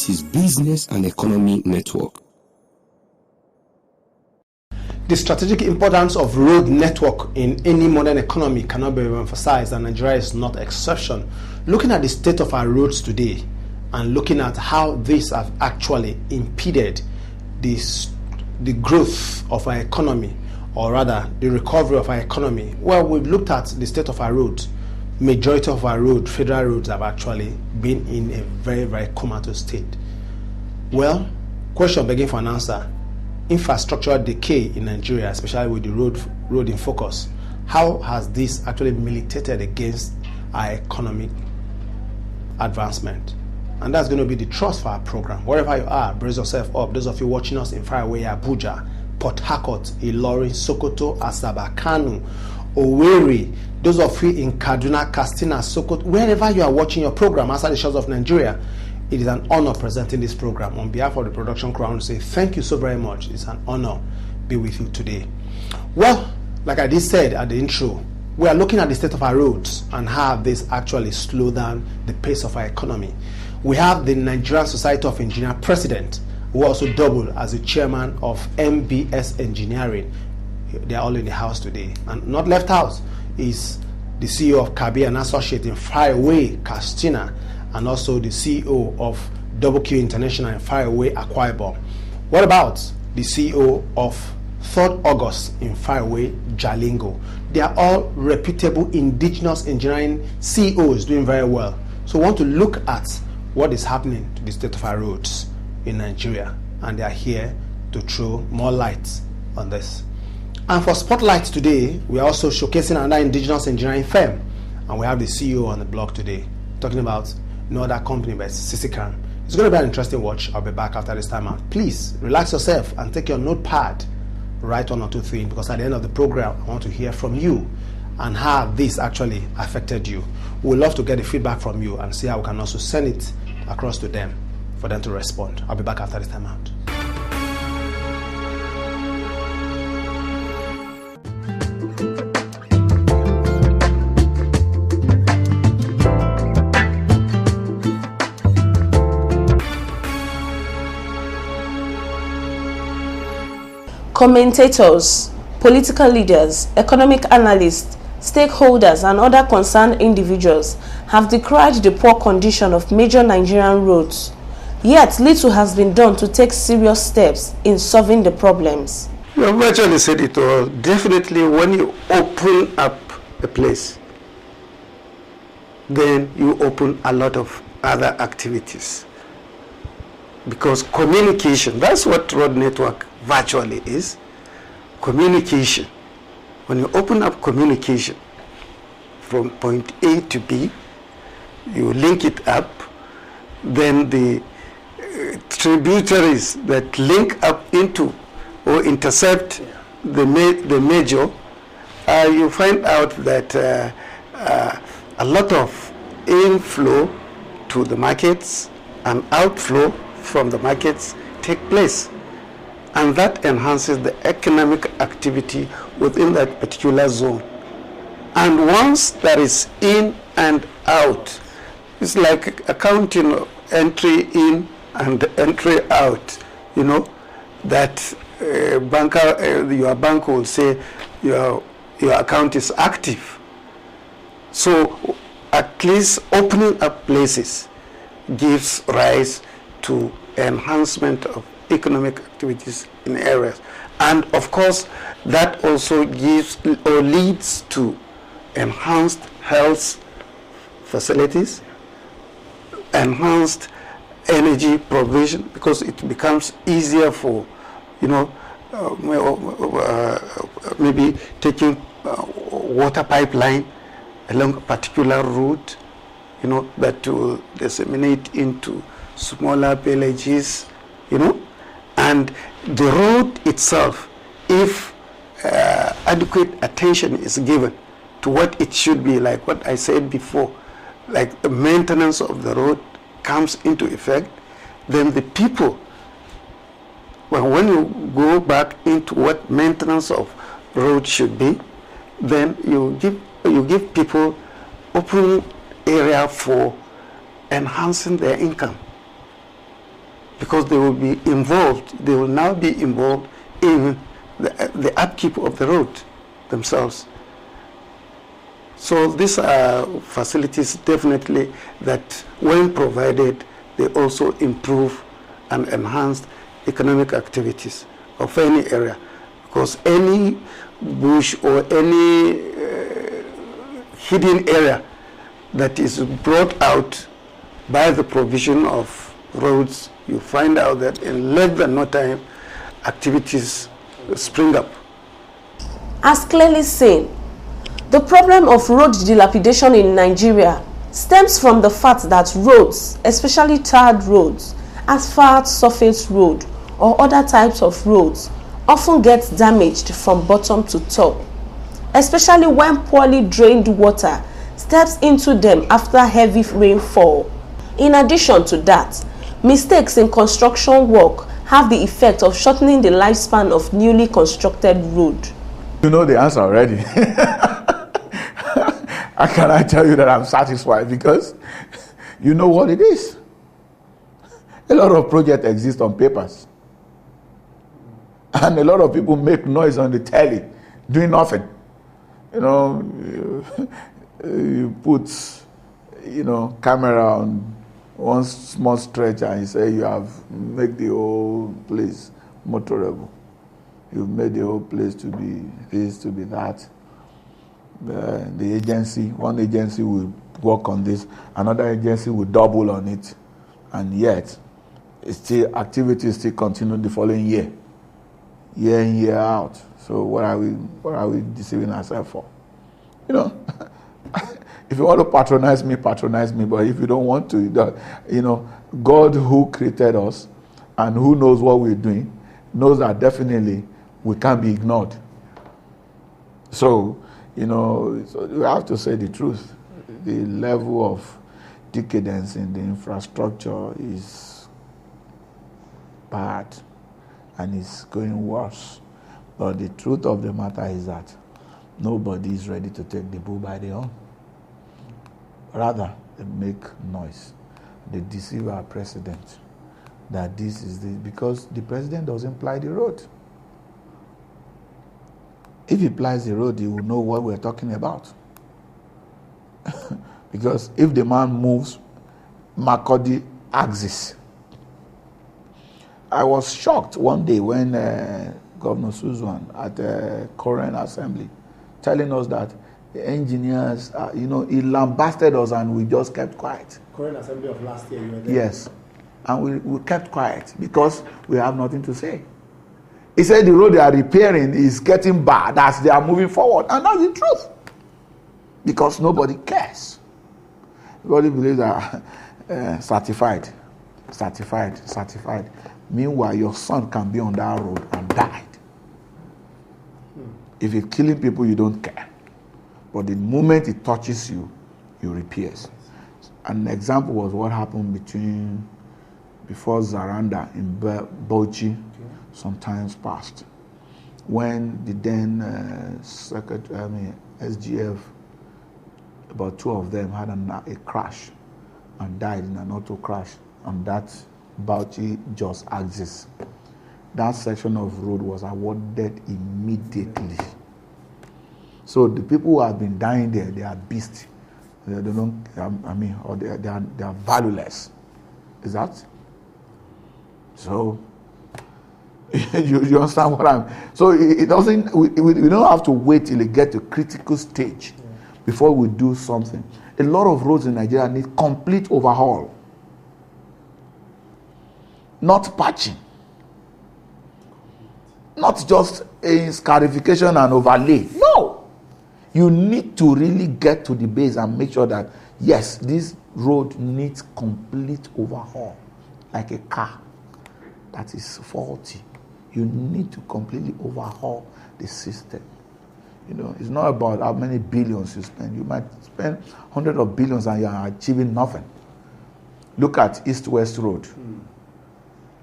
This is Business and Economy Network. The strategic importance of road network in any modern economy cannot be emphasized, and Nigeria is not exception. Looking at the state of our roads today and looking at how these have actually impeded the growth of our economy, or rather the recovery of our economy, well, we've looked at the state of our roads. Majority of our federal roads have actually been in a very, very comatose state. Well, question begging for an answer. Infrastructural decay in Nigeria, especially with the road in focus, how has this actually militated against our economic advancement? And that's going to be the thrust for our program. Wherever you are, brace yourself up. Those of you watching us in faraway Abuja, Port Harcourt, Ilorin, Sokoto, Asaba, Kano, Owerri, those of you in Kaduna, Katsina, Sokoto, wherever you are watching your program outside the shores of Nigeria, it is an honor presenting this program. On behalf of the production crew, I want to say thank you so very much. It's an honor to be with you today. Well, like I did said at the intro, we are looking at the state of our roads and how this actually slowed down the pace of our economy. We have the Nigerian Society of Engineers president, who also doubled as the chairman of MBS Engineering. They are all in the house today. And not left out is the CEO of Kabir and Associate in Faraway, Katsina, and also the CEO of Double Q International in Faraway, Akwa Ibom. What about the CEO of 3rd August in Faraway, Jalingo? They are all reputable indigenous engineering CEOs doing very well. So we want to look at what is happening to the state of our roads in Nigeria, and they are here to throw more light on this. And for Spotlight today, we are also showcasing another indigenous engineering firm, and we have the CEO on the blog today talking about no other company but Sisecam. It's going to be an interesting watch. I'll be back after this time out. Please relax yourself and take your notepad, write 1 or 2 things, because at the end of the program, I want to hear from you and how this actually affected you. We'd love to get the feedback from you and see how we can also send it across to them for them to respond. I'll be back after this time out. Commentators, political leaders, economic analysts, stakeholders, and other concerned individuals have decried the poor condition of major Nigerian roads. Yet, little has been done to take serious steps in solving the problems. You have actually said it all. Definitely, when you open up a place, then you open a lot of other activities. Because communication, that's what road network virtually is. Communication. When you open up communication from point A to B, you link it up, then the tributaries that link up into or intercept the major, you find out that a lot of inflow to the markets and outflow from the markets take place, and that enhances the economic activity within that particular zone. And once there is in and out, it's like accounting entry in and entry out, you know, that your bank will say your account is active. So at least opening up places gives rise to enhancement of economic activities in areas, and of course that also gives or leads to enhanced health facilities, enhanced energy provision, because it becomes easier for, you know, maybe taking water pipeline along a particular route, you know, that will disseminate into smaller villages, you know, and the road itself, if adequate attention is given to what it should be, like what I said before, like the maintenance of the road comes into effect, then the people, well, when you go back into what maintenance of road should be, then you give people open area for enhancing their income. because they will be involved. They will now be involved in the upkeep of the road themselves. So these are facilities definitely that, when provided, they also improve and enhance economic activities of any area, because any bush or any hidden area that is brought out by the provision of roads, you find out that in less than no time, activities spring up. As clearly seen, the problem of road dilapidation in Nigeria stems from the fact that roads, especially tarred roads, asphalt surface road, or other types of roads, often get damaged from bottom to top, especially when poorly drained water steps into them after heavy rainfall. In addition to that, mistakes in construction work have the effect of shortening the lifespan of newly constructed road. You know the answer already. How can I tell you that I'm satisfied? Because you know what it is. A lot of projects exist on papers. And a lot of people make noise on the telly, doing nothing. You know, you put, camera on one small stretch and you say you have made the whole place motorable. You've made the whole place to be this, to be that. The agency, one agency will work on this, another agency will double on it, and yet activities still continue the following year in, year out. So what are we deceiving ourselves for? If you want to patronize me, but if you don't want to, God who created us and who knows what we're doing knows that definitely we can't be ignored. So, so you have to say the truth. The level of decadence in the infrastructure is bad and it's going worse. But the truth of the matter is that nobody is ready to take the bull by the horn. Rather, they make noise. They deceive our president that this is the, because the president doesn't ply the road. If he plies the road, he will know what we're talking about. Because if the man moves Makurdi axis. I was shocked one day when Governor Suzwan at the Korean Assembly telling us that the engineers, he lambasted us and we just kept quiet. Korean Assembly of last year, you were there? Yes. And we kept quiet because we have nothing to say. He said the road they are repairing is getting bad as they are moving forward. And that's the truth. Because nobody cares. Everybody believes that certified. Meanwhile, your son can be on that road and died. If it's killing people, you don't care. But the moment it touches you, you repairs. An example was what happened before Zaranda in Bauchi, sometimes past, when the then SGF, about 2 of them had a crash and died in an auto crash on that Bauchi-Jos axis. That section of road was awarded immediately. So the people who have been dying there, they are beasts. They don't, or they are valueless. Is that? So you understand what I'm? So it doesn't. We don't have to wait till it gets to critical stage before we do something. A lot of roads in Nigeria need complete overhaul, not patching, not just a scarification and overlay. No. You need to really get to the base and make sure that, yes, this road needs complete overhaul, like a car that is faulty. You need to completely overhaul the system. It's not about how many billions you spend. You might spend hundreds of billions and you are achieving nothing. Look at East-West Road.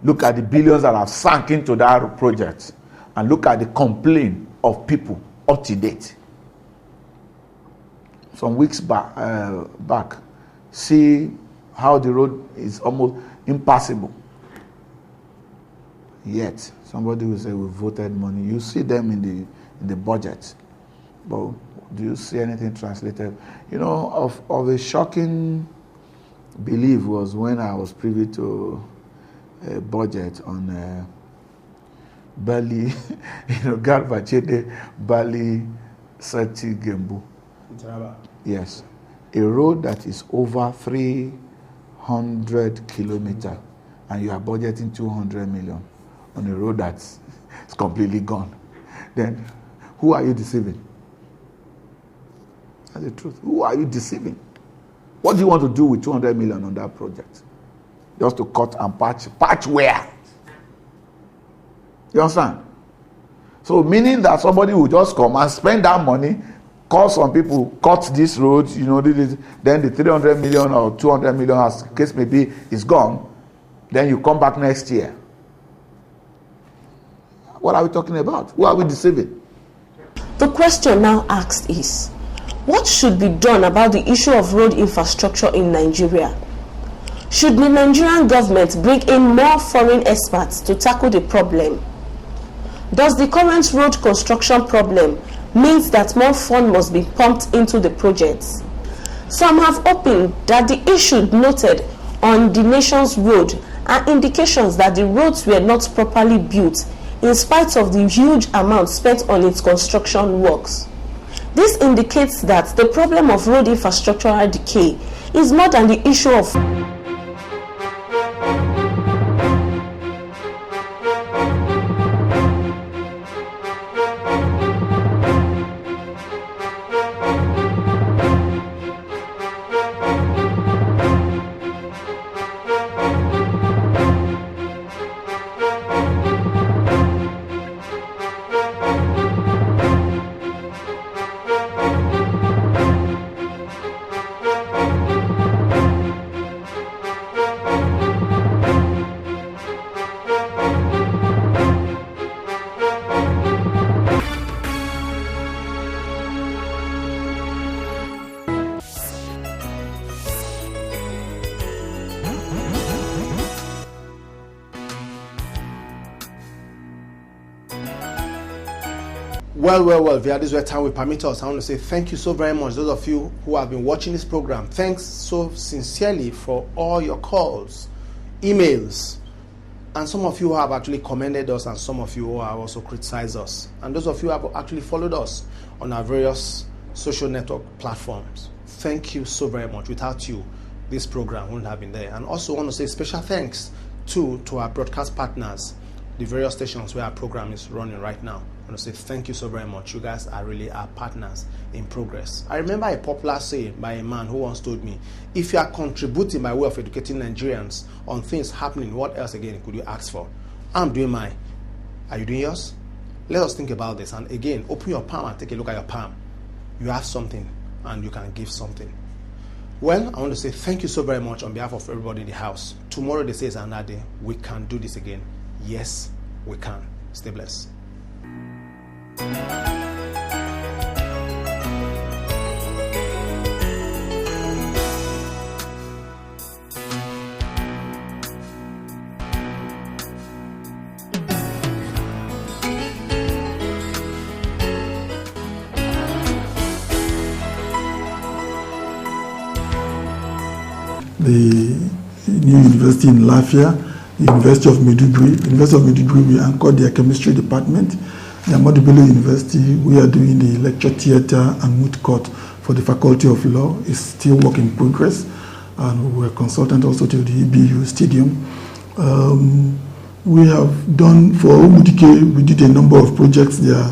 Look at the billions that have sunk into that project. And look at the complaint of people up to date. Some weeks back, see how the road is almost impassable. Yet, somebody will say we voted money. You see them in the budget, but do you see anything translated? You know, of a shocking belief was when I was privy to a budget on Bali, Garvachede, Bali, Sati Gembu. Yes, a road that is over 300 kilometers, and you are budgeting 200 million on a road that's completely gone. Then, who are you deceiving? That's the truth. Who are you deceiving? What do you want to do with 200 million on that project? Just to cut and patch. Patch where? You understand? So meaning that somebody will just come and spend that money, call some people, cut this road, then the 300 million or 200 million, as the case may be, is gone. Then you come back next year. What are we talking about? Who are we deceiving? The question now asked is, what should be done about the issue of road infrastructure in Nigeria? Should the Nigerian government bring in more foreign experts to tackle the problem? Does the current road construction problem means that more funds must be pumped into the projects? Some have opined that the issue noted on the nation's road are indications that the roads were not properly built in spite of the huge amount spent on its construction works. This indicates that the problem of road infrastructural decay is more than the issue of Well, via this time will permit us. I want to say thank you so very much, those of you who have been watching this program. Thanks so sincerely for all your calls, emails, and some of you who have actually commended us, and some of you who have also criticized us, and those of you who have actually followed us on our various social network platforms. Thank you so very much. Without you, this program wouldn't have been there. And also want to say special thanks to our broadcast partners, the various stations where our program is running right now. I want to say thank you so very much. You guys are really our partners in progress. I remember a popular saying by a man who once told me, if you are contributing by way of educating Nigerians on things happening, what else again could you ask for? I'm doing mine. Are you doing yours? Let us think about this. And again, open your palm and take a look at your palm. You have something and you can give something. Well, I want to say thank you so very much on behalf of everybody in the house. Tomorrow they say is another day. We can do this again. Yes, we can. Stay blessed. The new university in Lafia, the University of Maiduguri, we anchored their chemistry department. The Ahmadu Bello University, we are doing the lecture theatre and moot court for the Faculty of Law. It's still work in progress, and we're consultant also to the EBU Stadium. We have done, for Umudike, we did a number of projects there,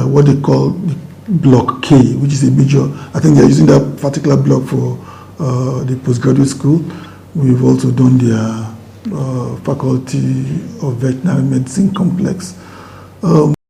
what they call the Block K, which is a major, I think they're using that particular block for the postgraduate school. We've also done their Faculty of Veterinary Medicine complex.